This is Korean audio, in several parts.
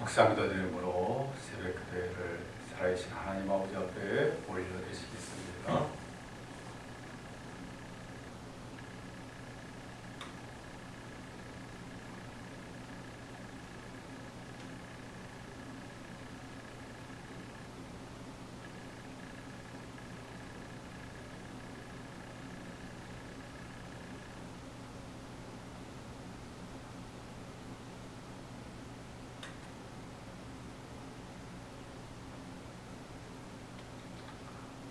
묵상도 드림으로 새벽 기도회를 살아계신 하나님 아버지 앞에 올려드리시겠습니다.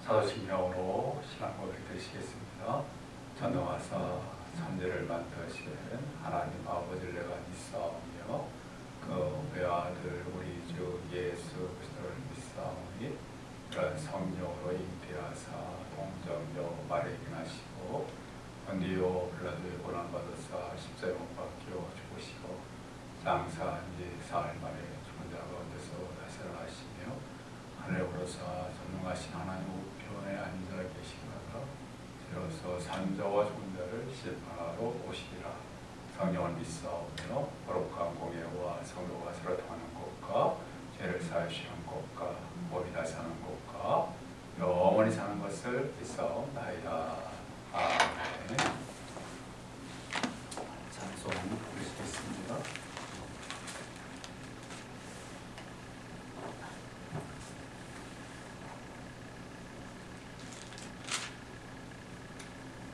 사도신경으로 신앙 고백 드리시겠습니다. 전능하사 천지를 만드신 하나님 아버지를 내가 믿사오며 그 외아들 우리 주 예수 그리스도를 믿사오니 그런 성령으로 잉태하사 동정녀 마리아에게 나시고 본디오 빌라도의 고난받으사 십자가에 못 박혀 죽으시고 장사한 지 사흘 만에 죽은 자 가운데서 다시 살아나시며 하늘에 오르사 전능하신 하나님 우편에 앉아 계시다가 이로써 산자와 죽은 자를 심판하러 오시리라. 성령을 믿사오며 거룩한 공예와 성도가 서로 통하는 것과 죄를 사하시는 것과 몸이 다시 사는 것과 영원히 사는 것을 믿사옵나이다. 아멘. 찬송 부르시겠습니다.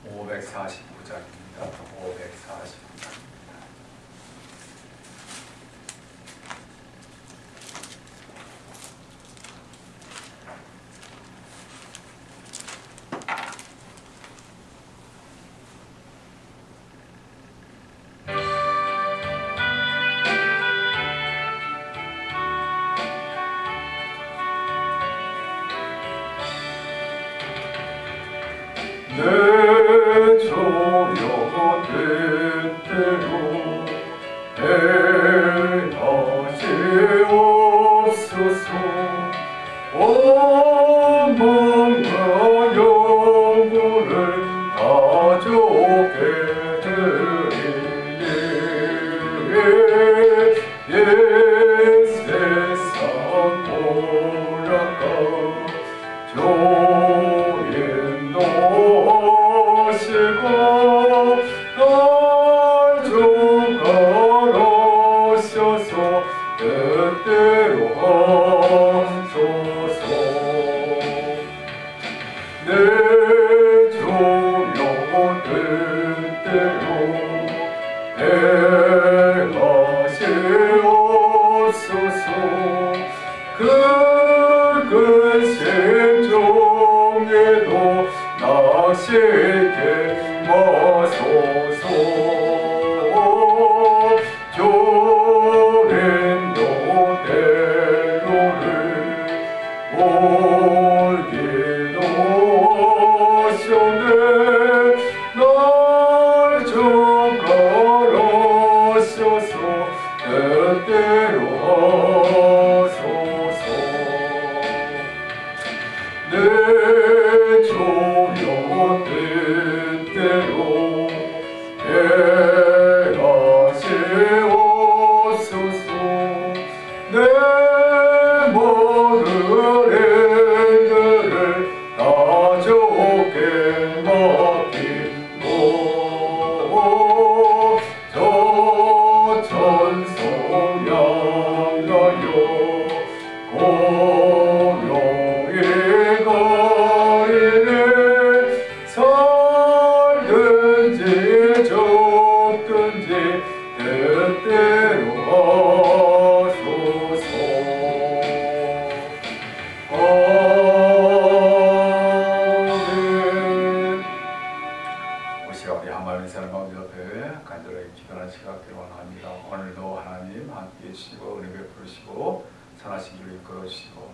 (549장입니다) 549장. 내 조력은 뜻대로 행하시옵소서. 원망과 영광을 다 주께 드리니 세상 보라가 뜻대로 하소서. 내 조력은 뜻대로 행하시옵소서. 그 심정에도 낚시게 마소서. 오늘도 하나님 함께 해주시고 은혜 베풀으시고 선하신 길로 이끌어주시고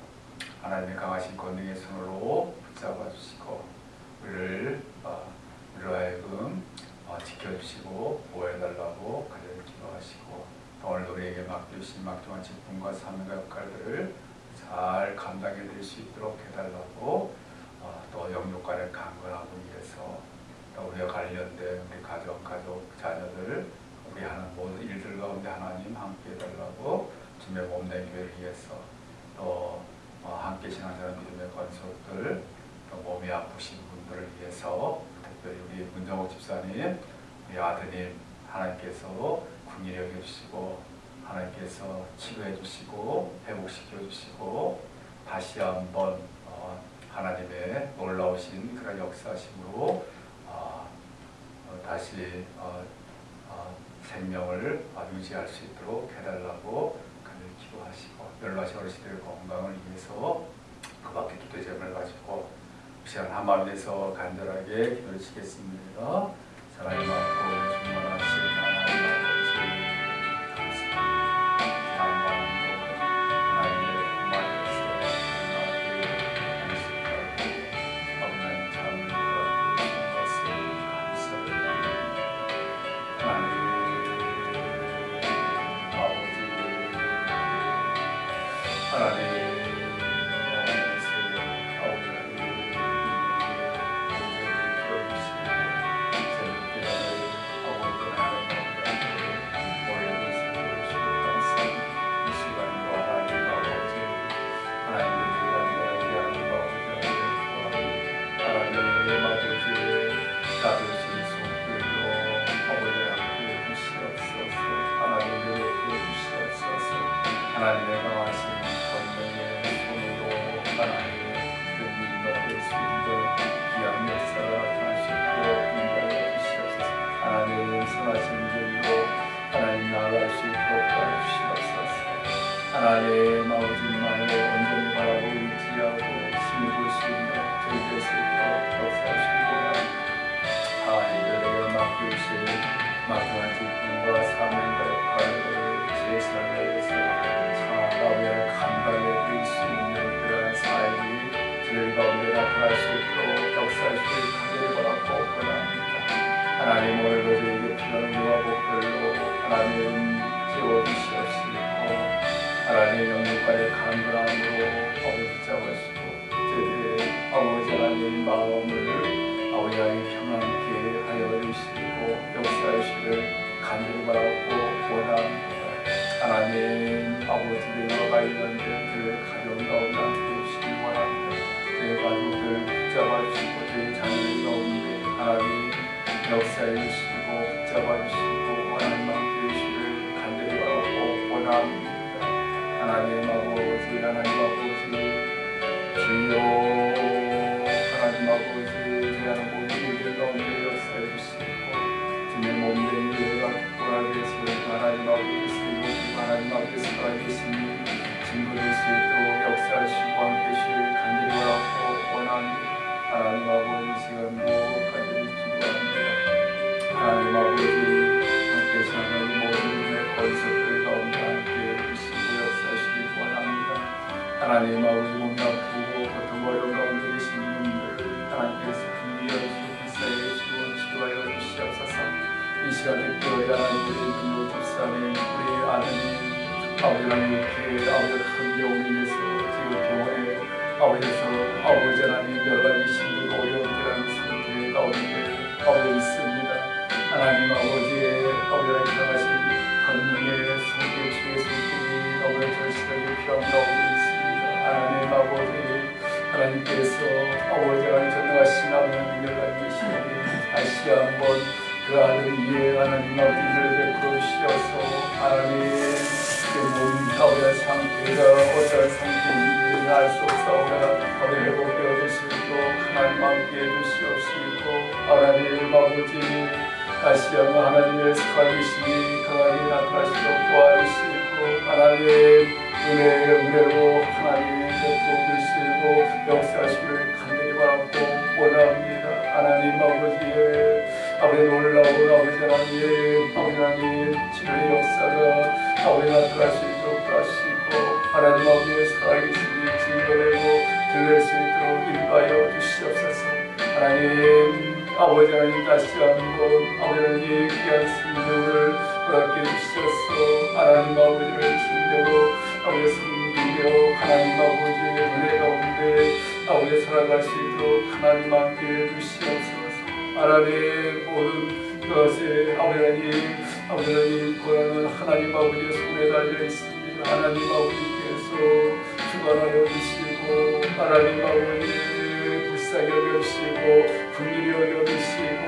하나님의 강하신 권능의 손으로 붙잡아 주시고 우리를 우리로 하여금 지켜주시고 보호해달라고 간절히 기도하시고 오늘 우리에게 맡겨주신 막중한 직분과 사명과 역할들을 잘 감당해 드릴 수 있도록 해달라고 또 영육간의 강건하고 위해서 우리와 관련된 우리 가족, 자녀들 우리 하는 모든 일들 가운데 하나님 함께 해달라고 주님 주님의 몸된 교회를 위해서 또 함께 신앙생활 믿음의 건속들 또 몸이 아프신 분들을 위해서 특별히 우리 문정옥 집사님 우리 아드님 하나님께서 긍휼히 여겨주시고 하나님께서 치료해 주시고 회복시켜 주시고 다시 한번 하나님의 놀라우신 그런 역사심으로 다시 생명을 유지할 수 있도록 해달라고 간절히 기도하시고 연로하신 어르신들의 건강을 위해서 그 밖에 기도의 제목을 가지고 이 시간 한마음에서 간절하게 기도를 치겠습니다. 사랑이 많고 충만하신 하나님 아버지 감사합니다. 하나님의 말에서 하나님의 안식하고 아버지는 참 거룩하신 것을 감사합니다. 하나님 하나님 하나님의 강하신 권능의 손으로 하나님의 능력을 수 있는 귀한 역사가 나타나시고 인도하여 주시옵소서. 하나님 선하신 길로 하나님 나아갈 수 있도록 도와주시옵소서. 하나님 아버지만을 온전히 바라보고 의지하고 힘이 볼 수 있는 저희 될 수 있도록 역사하시고 하나님들에게 맡기신 막강한 직분과 사명과 역할을 제 삶에서 아버지를 감당해 드릴 수 있는 그러한 삶이 저희 가운데 나타날 수 있도록 역사하시길 간절히 바라고 원합니다. 하나님 오늘도 저에게 필요한 은혜와 복들로 하나님 채워주시옵시고 하나님 영육간의 간절함으로 아버지 잡으시고 저희들의 아버지 하나님 마음을 아버지 하나님 평안케 하여 주시고 역사하시길 간절히 바라고 원합니다. 하나님 아버지들과 관련된 그 가정 가운데 함께 해주시기 원합니다. 저희 가족들 붙잡아 주시고 저희 자녀들 가운데 하나님 역사해 주시고 붙잡아 주시고 하나님 함께 해주시기를 간절히 바라고 원합니다. 하나님 아버지 주여 하나님 아버지 저희 모든 일들 가운데 역사해 주시고 주님의 몸된 교회가 굳건하게 세우고 하나님 아버지 하나님 앞에 살아계신 증거될 수 있도록 역사하시고 함께 주시길 간절히 바라고 원합니다. 하나님 아버지 시간도 간절히 기도합니다. 하나님 아버지 함께 사는 모든 의 건석들 가운데 함께 주시고 역사하시길 원합니다. 하나님 아버지 몸이 아프고 고통 어려운 가운데 계신 분들 하나님께서 긍휼히 여기시고 불쌍히 여기시고 치료하여 주시옵소서. 이 시간 특별히 하나님 우리 문호 집사님 우리 아드님 아버지 하나님 이렇게 아버지가 큰 병으로 인해서 지금 병원에 아버지 하나님 여러 가지 힘들고 어려운 상태 가운데 아버지 있습니다. 하나님 아버지의 아버지 하나님 권능의 성령 주의 손길이 아버지 절실하게 필요한 가운데 있습니다. 하나님 아버지 하나님께서 아버지 하나님 전능하신 하나님의 능력을 가지고 계시니 다시 한번 그 아들 위에 하나님 아버지를 베풀어 주시어서 하나님 몸 가운데 상태가 어떠한 상태인지 알 수 없사오나 아버지 회복되어 주시고 하나님 함께 해주시옵시고 하나님 아버지 다시 한번 하나님의 살아계심이 강하게 나타나시도록 도와주시고 하나님 은혜로 하나님 베풀어 주시고 역사하시기를 간절히 바라고 원합니다. 하나님 아버지 놀라운 아버지 하나님 치료의 역사가 아버지 나타날 수 있도록 하시고 하나님 아버지의 살아계심이 증거되고 들릴 수 있도록 인도하여 주시옵소서. 하나님 아버지 하나님 다시 한번 아버지 하나님 귀한 생명을 허락해 주셔서 하나님 아버지를 힘대로 아버지 섬기며 하나님 아버지의 은혜 가운데 아버지 살아갈 수 있도록 하나님 함께 해주시옵소서. 하나님 모든 것에 아버지 하나님 권한은 하나님 아버지의 손에 달려 있습니다. 하나님 아버지께서 주관하여 주시고 하나님 아버지 불쌍히 여겨주시고 긍휼히 여겨주시고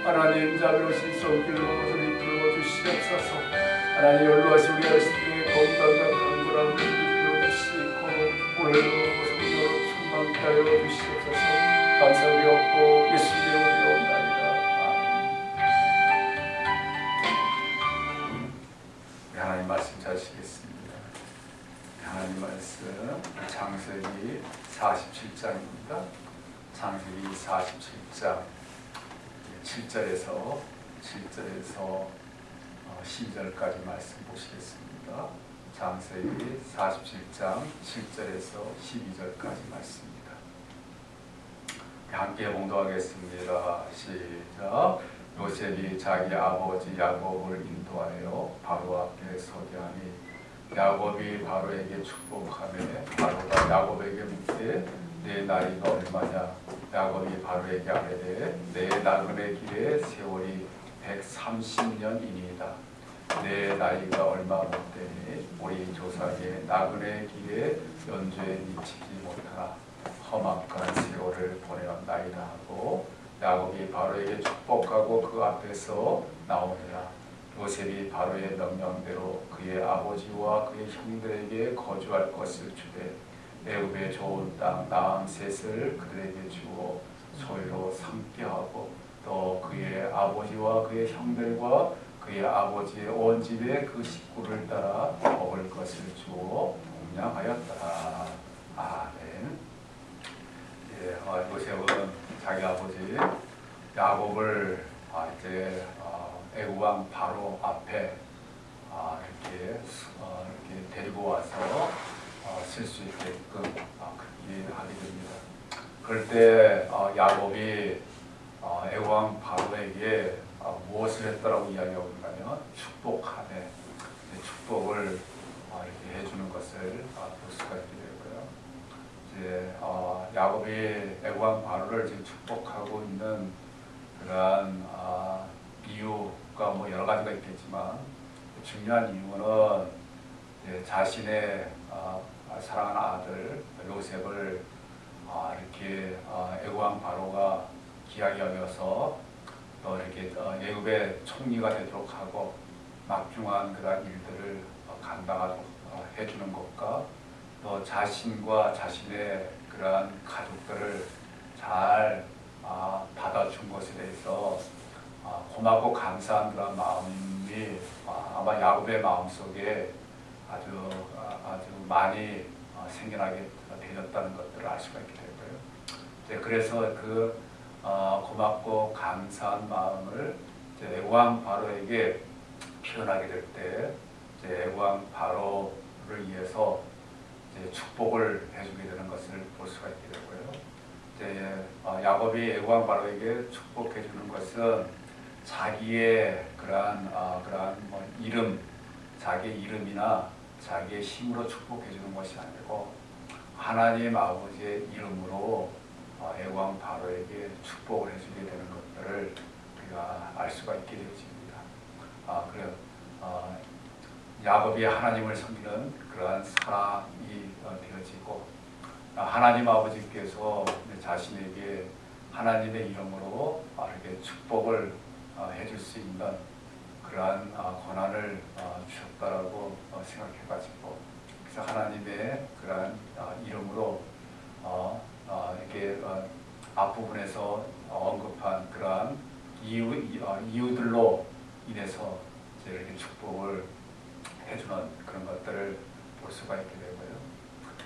하나님 자비로우신 손길로 우리를 이끌어 주시옵소서. 하나님 연로하신 우리 아버지의 건강과 강건함을 이끌어 주시고 오늘도 성령으로 충만케 하여 주시옵소서. 감사드렸고 예수님의 이름으로 기도합니다. 하나님 말씀 잘 시겠습니다. 하나님 말씀 창세기 47장입니다. 창세기 47장 7절에서 12절까지 말씀 보시겠습니다. 창세기 47장 7절에서 12절까지 말씀입니다. 함께 봉독하겠습니다. 시작. 요셉이 자기 아버지 야곱을 인도하여 바로 앞에 서게 하니 야곱이 바로에게 축복하며 바로가 야곱에게 묻되 내 나이가 얼마냐? 야곱이 바로에게 아뢰되 내 나그네 길의 세월이 130년이니이다. 내 나이가 얼마 못되니 우리 조상의 나그네 길에 연주에 미치지 못하나 험악한 세월을 보내었나이다 하고 야곱이 바로에게 축복하고 그 앞에서 나오니라. 요셉이 바로의 명령대로 그의 아버지와 그의 형들에게 거주할 것을 주되 애굽의 좋은 땅 나암셋을 그들에게 주어 소유로 삼게 하고 또 그의 아버지와 그의 형들과 그의 아버지의 온 집에 그 식구를 따라 먹을 것을 주어 공양하였다. 아멘. 요셉은 자기 아버지 야곱을 이제 애굽 왕 바로 앞에 이렇게 데리고 와서 쓸 수 있게끔 그렇게 하게 됩니다. 그럴 때 야곱이 애굽 왕 바로에게 무엇을 했더라고 이야기하고 있냐면 축복하네. 축복을 이렇게 해주는 것을 볼 수가 있게 되고요. 이제 야곱이 애굽 왕 바로를 지금 축복하고 있는 그러한 이유가 뭐 여러 가지가 있겠지만 중요한 이유는 자신의 사랑하는 아들 요셉을 이렇게 애굽 왕 바로가 귀하게 여겨서 또 이렇게 애굽의 총리가 되도록 하고 막중한 그런 일들을 감당하도록 해주는 것과 또 자신과 자신의 그러한 가족들을 잘 받아준 것에 대해서 고맙고 감사한 그런 마음이 아마 야곱의 마음속에 아주 많이 생겨나게 되었다는 것들을 알 수가 있게 되고요. 그래서 그 고맙고 감사한 마음을 애굽 왕 바로에게 표현하게 될 때 애굽 왕 바로를 위해서 축복을 해주게 되는 것을 볼 수가 있게 되고요. 야곱이 애굽 왕 바로에게 축복해 주는 것은 자기의 그러한 뭐 이름, 자기의 이름이나 자기의 힘으로 축복해 주는 것이 아니고 하나님 아버지의 이름으로 애굽 왕 바로에게 축복을 해주게 되는 것들을 우리가 알 수가 있게 되어집니다. 그래요. 야곱이 하나님을 섬기는 그러한 사람이 되어지고 하나님 아버지께서 자신에게 하나님의 이름으로 이렇게 축복을 해줄 수 있는 그러한 권한을 주셨다라고 생각해가지고 그래서 하나님의 그러한 이름으로 이렇게 앞부분에서 언급한 그러한 이유들로 인해서 이렇게 축복을 해주는 그런 것들을 볼 수가 있게 되고요.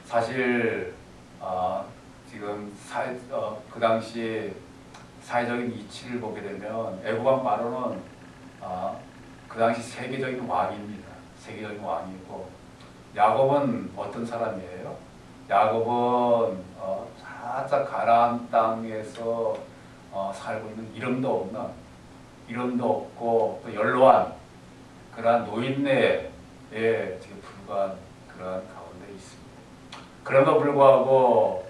사실 지금 그 당시 사회적인 이치를 보게 되면 애굽 왕 바로는 그 당시 세계적인 왕입니다. 세계적인 왕이고 야곱은 어떤 사람이에요? 야곱은 살짝 가나안 땅에서 살고 있는 이름도 없고 또 연로한 그러한 노인네에 지금 불과한 그러한 가운데 있습니다. 그럼에도 불구하고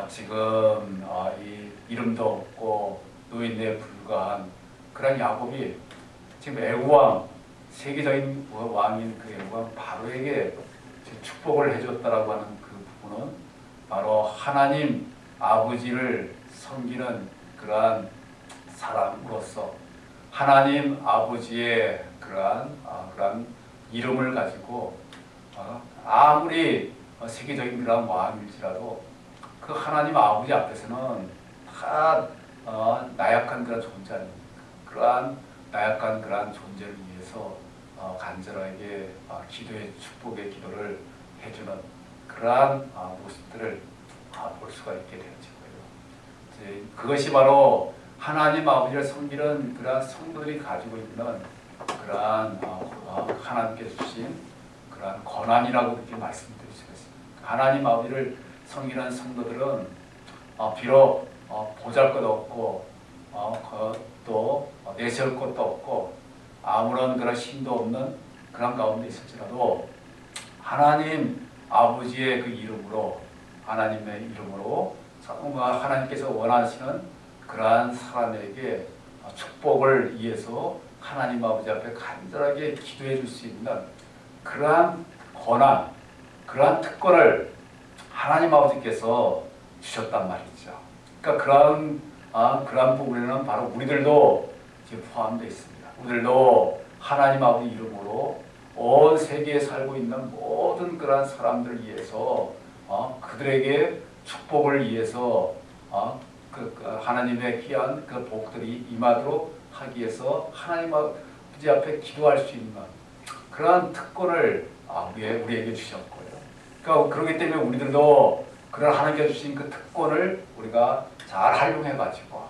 지금 이 이름도 없고 노인네에 불과한 그런 야곱이 지금 애굽 왕 세계적인 왕인 그 애국왕 바로에게 축복을 해줬다라고 하는 그 부분은 바로 하나님 아버지를 섬기는 그러한 사람으로서 하나님 아버지의 그러한 이름을 가지고 아무리 세계적인 그런 왕일지라도 그 하나님 아버지 앞에서는 다 나약한 그런 존재 아닙니까? 그러한 나약한 그러한 존재를 위해서 간절하게 기도의 축복의 기도를 해주는 그러한 모습들을 볼 수가 있게 되어지고요. 그것이 바로 하나님 아버지를 섬기는 그러한 성도들이 가지고 있는 그러한 하나님께서 주신 그러한 권한이라고 그렇게 말씀드릴 수 있습니다. 하나님 아버지를 섬기는 성도들은 비록 보잘것없고 또 내세울 것도 없고 아무런 그런 힘도 없는 그런 가운데 있을지라도 하나님 아버지의 그 이름으로 하나님의 이름으로 하나님께서 원하시는 그러한 사람에게 축복을 위해서 하나님 아버지 앞에 간절하게 기도해 줄 수 있는 그러한 권한, 그러한 특권을 하나님 아버지께서 주셨단 말이죠. 그러니까 그러한 부분에는 바로 우리들도 지금 포함되어 있습니다. 우리들도 하나님 아버지 이름으로 온 세계에 살고 있는 모든 그러한 사람들을 위해서 그들에게 축복을 위해서 하나님의 귀한 그 복들이 임하도록 하기 위해서 하나님 아버지 앞에 기도할 수 있는 그러한 특권을 우리에게 주셨고요. 그러니까 그렇기 때문에 우리들도 그런 하나님께서 주신 그 특권을 우리가 잘 활용해가지고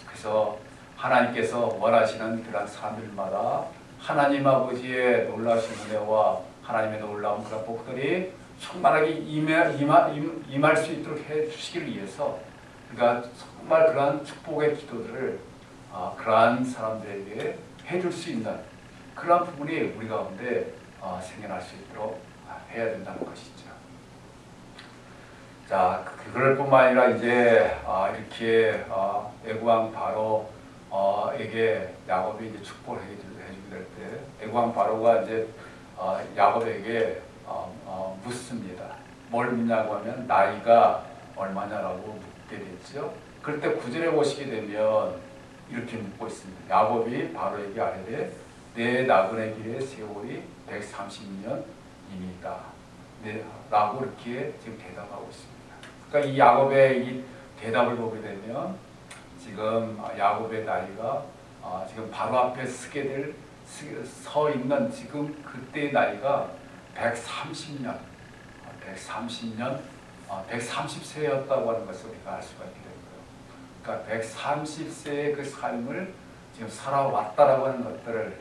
그래서 하나님께서 원하시는 그런 사람들마다 하나님 아버지의 놀라우신 은혜와 하나님의 놀라운 그런 복들이 충만하게 임할 수 있도록 해주시기를 위해서 그러니까 정말 그러한 축복의 기도들을 그러한 사람들에게 해줄 수 있는 그러한 부분이 우리 가운데 생겨날 수 있도록 해야 된다는 것이죠. 자, 그럴 뿐만 아니라 이제 이렇게 애국왕 바로에게 야곱이 이제 축복을 해주게 될 때 애국왕 바로가 이제 야곱에게 묻습니다. 뭘 묻냐고 하면 나이가 얼마냐라고 묻게 됐죠. 그럴 때 9절에 보시게 되면 이렇게 묻고 있습니다. 야곱이 바로에게 아뢰되 내 나그네 길의 세월이 130년이니이다. 네, 라고 이렇게 지금 대답하고 있습니다. 그러니까 이 야곱의 이 대답을 보게 되면 지금 야곱의 나이가 지금 바로 앞에 서 있는 지금 그때의 나이가 130년, 130세였다고 하는 것을 우리가 알 수가 있게 되고요. 그러니까 130세의 그 삶을 지금 살아왔다라고 하는 것들을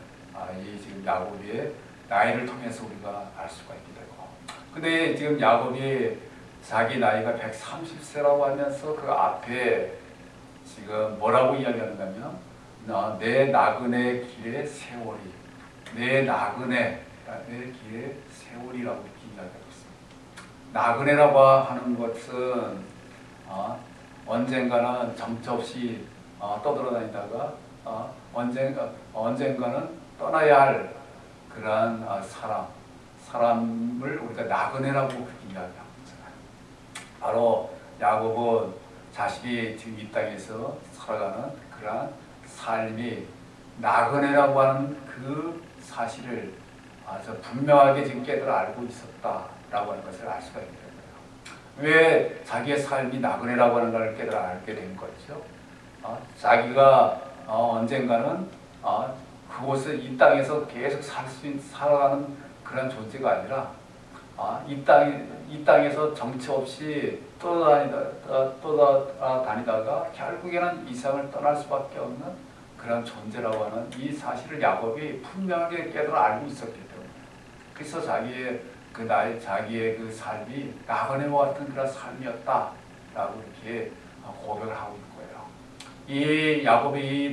이 지금 야곱의 나이를 통해서 우리가 알 수가 있게 되고. 근데 지금 야곱이 자기 나이가 130세라고 하면서 그 앞에 지금 뭐라고 이야기하는가 하면 내 나그네 길의 세월이 내 나그네 길의 세월이라고 이렇게 이야기하고 있습니다. 나그네라고 하는 것은 언젠가는 정처 없이 떠돌아다니다가 언젠가는 떠나야 할 그러한 사람을 우리가 나그네라고 그렇게 이야기하고 있잖아요. 바로 야곱은 자신이 지금 이 땅에서 살아가는 그러한 삶이 나그네라고 하는 그 사실을 아주 분명하게 지금 깨달아 알고 있었다라고 하는 것을 알 수가 있는 거예요. 왜 자기의 삶이 나그네라고 하는 걸 깨달아 알게 된 거죠? 자기가 언젠가는 그곳에 이 땅에서 계속 살아가는 그런 존재가 아니라 이 땅에서 정처 없이 떠다니다가 결국에는 이 세상을 떠날 수밖에 없는 그런 존재라고 하는 이 사실을 야곱이 분명하게 깨달아 알고 있었기 때문에 그래서 자기의 그 삶이 나그네와 같은 그런 삶이었다라고 이렇게 고백을 하고 있고요. 이 야곱이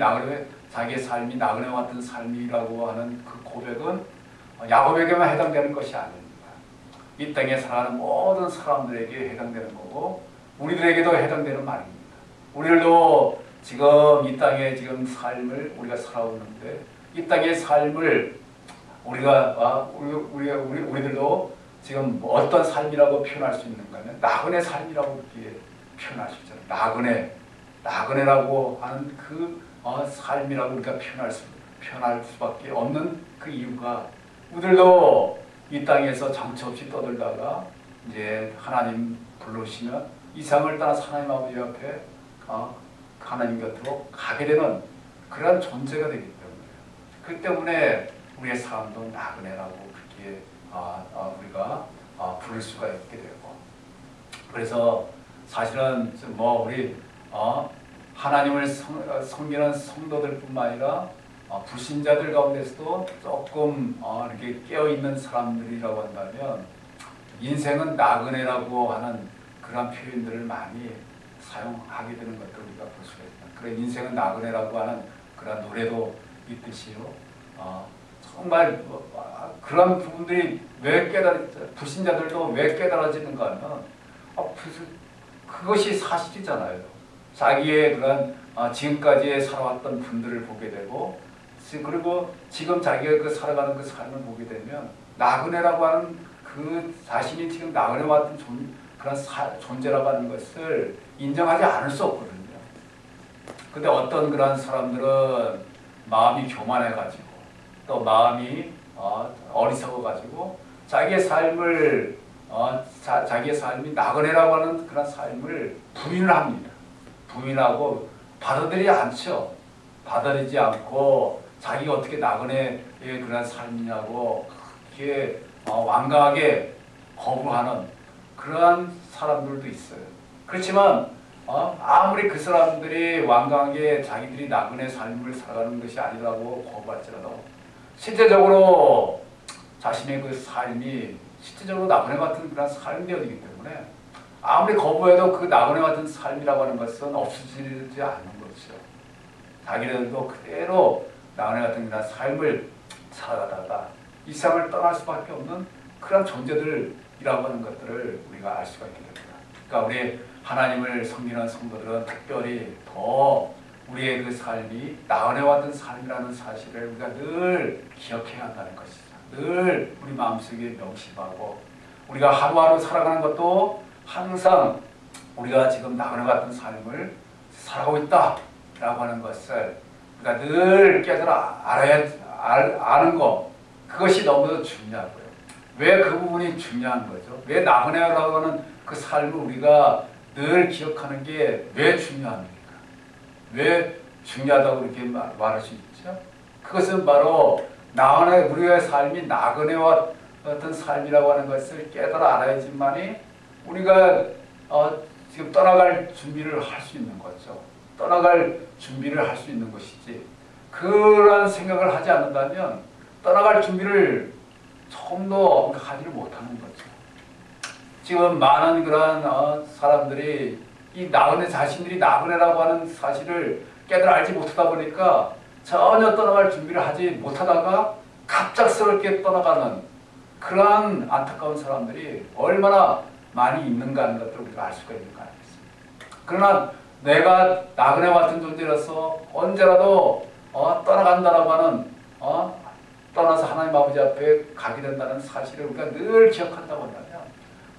자기의 삶이 나그네와 같은 삶이라고 하는 그 고백은 야곱에게만 해당되는 것이 아닙니다. 이 땅에 살아가는 모든 사람들에게 해당되는 거고 우리들에게도 해당되는 말입니다. 우리들도 지금 이 땅의 지금 삶을 우리가 살아오는데 이 땅의 삶을 우리들도 지금 어떤 삶이라고 표현할 수 있는가는 나그네 삶이라고 이렇게 표현할 수 있잖아요. 나그네라고 하는 그 삶이라고 우리가 표현할 수밖에 없는 그 이유가 우리들도 이 땅에서 정처 없이 떠들다가 이제 하나님 부르시면 이상을 떠나서 하나님 아버지 앞에 하나님 곁으로 가게 되는 그런 존재가 되기 때문에 그 때문에 우리의 삶도 나그네라고 그렇게 우리가 부를 수가 있게 되고 그래서 사실은 우리 하나님을 섬기는 성도들뿐만 아니라 불신자들 가운데서도 조금 이렇게 깨어있는 사람들이라고 한다면 인생은 나그네라고 하는 그런 표현들을 많이 사용하게 되는 것도 우리가 볼 수가 있다. 그래 인생은 나그네라고 하는 그런 노래도 있듯이요. 정말 그런 부분들이 왜 불신자들도 왜 깨달아지는가 하면 그것이 사실이잖아요. 자기의 그런 지금까지 살아왔던 분들을 보게 되고 그리고 지금 자기가 그 살아가는 그 삶을 보게 되면 나그네라고 하는 그 자신이 지금 나그네 같은 그런 존재라고 하는 것을 인정하지 않을 수 없거든요. 근데 어떤 그런 사람들은 마음이 교만해가지고 또 마음이 어리석어가지고 자기의 삶이 나그네라고 하는 그런 삶을 부인을 합니다. 부인하고 받아들이지 않죠. 받아들이지 않고 자기가 어떻게 나그네의 그런 삶이냐고 그렇게 완강하게 거부하는 그러한 사람들도 있어요. 그렇지만 아무리 그 사람들이 완강하게 자기들이 나그네 삶을 살아가는 것이 아니라고 거부할지라도 실제적으로 자신의 그 삶이 실제적으로 나그네 같은 그런 삶이 되기 때문에 아무리 거부해도 그 나그네 같은 삶이라고 하는 것은 없어지지 않는 거죠. 자기들도 그대로 나그네 같은 그런 삶을 살아가다가 이 세상을 떠날 수밖에 없는 그런 존재들이라고 하는 것들을 우리가 알 수가 있게 됩니다. 그러니까 우리 하나님을 섬기는 성도들은 특별히 더 우리의 그 삶이 나그네와 같은 삶이라는 사실을 우리가 늘 기억해야 한다는 것이죠. 늘 우리 마음속에 명심하고 우리가 하루하루 살아가는 것도 항상 우리가 지금 나그네 같은 삶을 살아가고 있다라고 하는 것을 우리가 늘 깨달아 아는 것 그것이 너무도 중요하고요. 왜 그 부분이 중요한 거죠? 왜 나그네라고 하는 그 삶을 우리가 늘 기억하는 게 왜 중요합니까? 왜 중요하다고 이렇게 말할 수 있죠? 그것은 바로 우리의 삶이 나그네와 어떤 삶이라고 하는 것을 깨달아 알아야지만이 우리가 지금 떠나갈 준비를 할 수 있는 거죠. 떠나갈 준비를 할 수 있는 것이지 그런 생각을 하지 않는다면 떠나갈 준비를 조금도 하지를 못하는 거죠. 지금 많은 그런 사람들이 이 자신들이 나그네라고 하는 사실을 깨달아 알지 못하다 보니까 전혀 떠나갈 준비를 하지 못하다가 갑작스럽게 떠나가는 그러한 안타까운 사람들이 얼마나 많이 있는가 하는 것들을 우리가 알 수가 있는 거 아니겠습니까? 그러나 내가 나그네 같은 존재라서 언제라도 떠나간다라고 하는 떠나서 하나님 아버지 앞에 가게 된다는 사실을 우리가 늘 기억한다고 한다면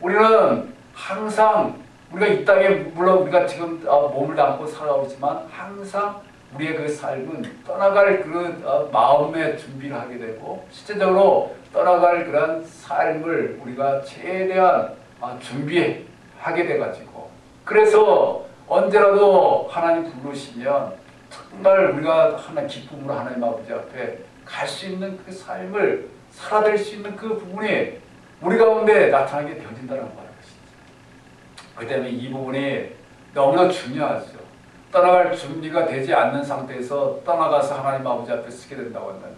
우리는 항상 우리가 이 땅에 물론 우리가 지금 몸을 담고 살아가고 있지만 항상 우리의 그 삶은 떠나갈 그 마음의 준비를 하게 되고 실제적으로 떠나갈 그런 삶을 우리가 최대한 준비하게 돼가지고 그래서 언제라도 하나님 부르시면 정말 우리가 기쁨으로 하나님 아버지 앞에 갈 수 있는 그 삶을 살아낼 수 있는 그 부분이 우리 가운데 나타나게 되어진다는 것이죠. 그렇기 때문에 이 부분이 너무나 중요하죠. 떠나갈 준비가 되지 않는 상태에서 떠나가서 하나님 아버지 앞에 서게 된다고 한다면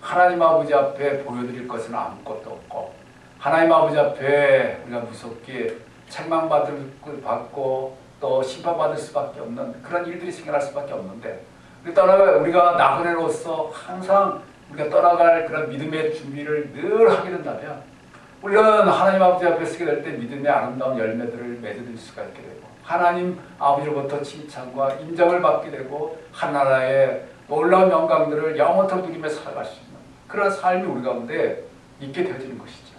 하나님 아버지 앞에 보여드릴 것은 아무것도 없고 하나님 아버지 앞에 우리가 무섭게 책망받고 또 심판받을 수밖에 없는 그런 일들이 생겨날 수밖에 없는데 우리가 나그네로서 항상 우리가 떠나갈 그런 믿음의 준비를 늘 하게 된다면 우리는 하나님 아버지 앞에 서게 될 때 믿음의 아름다운 열매들을 맺어들 수가 있게 되고 하나님 아버지로부터 칭찬과 인정을 받게 되고 하나님의 놀라운 영광들을 영원토록 누리며 살아갈 수 있는 그런 삶이 우리 가운데 있게 되어지는 것이죠.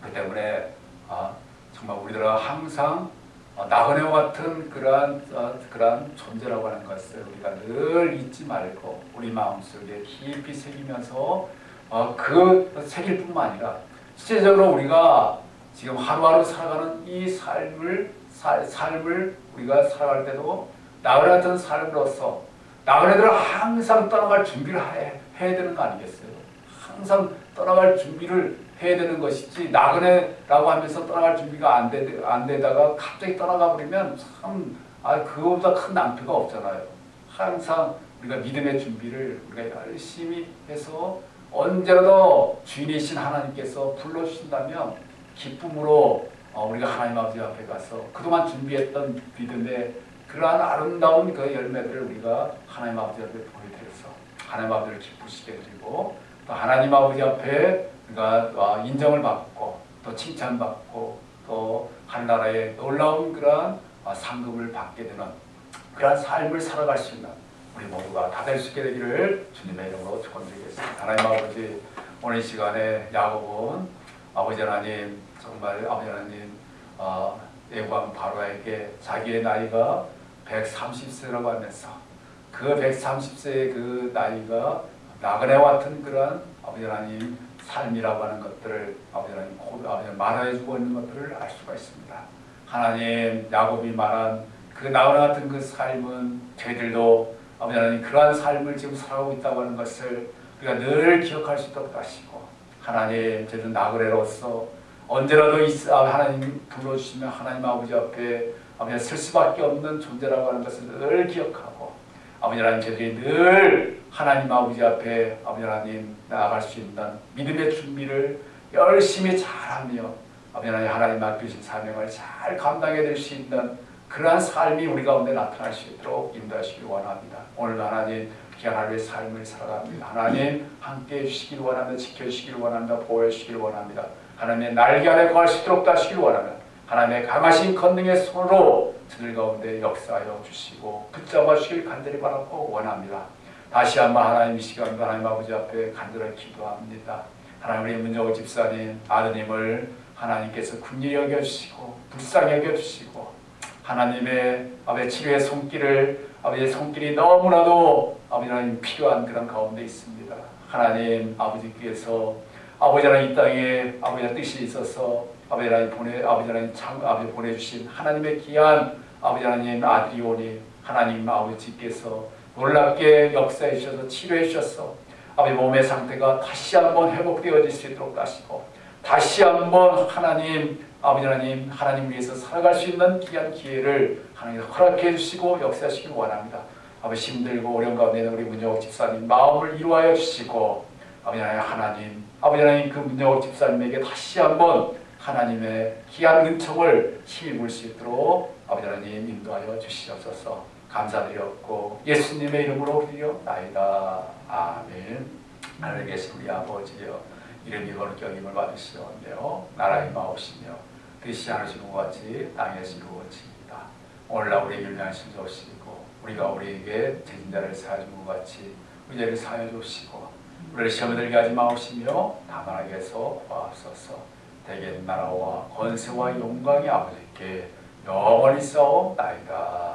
그 때문에 정말 우리들은 항상 나그네와 같은 그러한 존재라고 하는 것을 우리가 늘 잊지 말고 우리 마음속에 깊이 새기면서 그 새길 뿐만 아니라 실제적으로 우리가 지금 하루하루 살아가는 이 삶을 우리가 살아갈 때도 나그네 같은 삶으로서 나그네들은 항상 떠나갈 준비를 해야 되는 거 아니겠어요? 항상 떠나갈 준비를 해야 되는 것이지 나그네라고 하면서 떠나갈 준비가 안 되다가 갑자기 떠나가 버리면 참 그거보다 큰 낭패가 없잖아요. 항상 우리가 믿음의 준비를 우리가 열심히 해서 언제라도 주인이신 하나님께서 불러주신다면 기쁨으로 우리가 하나님 아버지 앞에 가서 그동안 준비했던 믿음의 그러한 아름다운 그 열매들을 우리가 하나님 아버지 앞에 보여드려서 하나님 아버지를 기쁘시게 드리고 또 하나님 아버지 앞에 우리가 인정을 받고 또 칭찬받고 또 하늘나라의 놀라운 그러한 상급을 받게 되는 그러한 삶을 살아갈 수 있는 우리 모두가 다 될 수 있게 되기를 주님의 이름으로 축원드리겠습니다. 하나님 아버지, 오늘 이 시간에 야곱은 아버지 하나님, 정말 아버지 하나님 예고한 바로에게 자기의 나이가 130세라고 하면서 그 130세의 그 나이가 나그네와 같은 그런 아버지 하나님 삶이라고 하는 것들을 아버지 하나님 말해주고 있는 것들을 알 수가 있습니다. 하나님, 야곱이 말한 그 나그네 같은 그 삶은 저희들도 아버지 하나님 그러한 삶을 지금 살아가고 있다고 하는 것을 우리가 늘 기억할 수 있도록 하시고 하나님, 저희는 나그네로서 언제라도 하나님 불러주시면 하나님 아버지 앞에 아버지 쓸 수밖에 없는 존재라고 하는 것을 늘 기억하고 아버지 하나님, 저희들이 늘 하나님 아버지 앞에 아버지 하나님 나아갈 수 있는 믿음의 준비를 열심히 잘하며 아버지 하나님 맡기신 사명을 잘 감당해 낼 수 있는 그러한 삶이 우리 가운데 나타날 수 있도록 인도하시기 원합니다. 오늘도 하나님 귀한 하루의 삶을 살아갑니다. 하나님 함께해 주시기를 원합니다. 지켜주시기를 원합니다. 보호해 주시기를 원합니다. 하나님의 날개 아래 거할 수 있도록 하시기를 원합니다. 하나님의 강하신 권능의 손으로 저들 가운데 역사하여 주시고 붙잡아 주시길 간절히 바라고 원합니다. 다시 한번 하나님 이 시간도 하나님 아버지 앞에 간절히 기도합니다. 하나님, 우리 문정호 집사님 아드님을 하나님께서 긍휼히 여겨주시고 불쌍히 여겨주시고 하나님의 아버지 치료의 손길을 아버지의 손길이 너무나도 아버지 하나님 필요한 그런 가운데 있습니다. 하나님 아버지께서 아버지 하나님 이 땅에 아버지의 뜻이 있어서 아버지 하나님 보내주신 하나님의 귀한 아버지 하나님 아들이 오니 하나님 아버지께서 놀랍게 역사해 주셔서 치료해 주셔서 아버지 몸의 상태가 다시 한번 회복되어질 수 있도록 하시고 다시 한번 하나님 아버지 하나님 위해서 살아갈 수 있는 귀한 기회를 하나님 허락해 주시고 역사하시길 원합니다. 아버지 힘들고 어려운 가운데 있는 우리 문정옥 집사님 마음을 이루하여 주시고 아버지 하나님 그 문정옥 집사님에게 다시 한번 하나님의 귀한 은총을 힘입을 수 있도록 아버지 하나님 인도하여 주시옵소서. 감사드렸고 예수님의 이름으로 드리옵나이다. 아멘. 하늘에 계신 우리 아버지여, 이름이 거룩히 여김을 받으시오며 나라의 마옵시며 뜻이 하늘이신 것 같이 땅에서 이루어집니다. 오늘날 우리에게 일하신 주시고 우리가 우리에게 죄진 자를 사하여 준 것 같이 우리 죄를 사하여 주시고 우리를 시험에 들게 하지 마옵시며 다만 하게 해서 구하옵소서. 대개 나라와 권세와 영광이 아버지께 영원히 싸움나이다.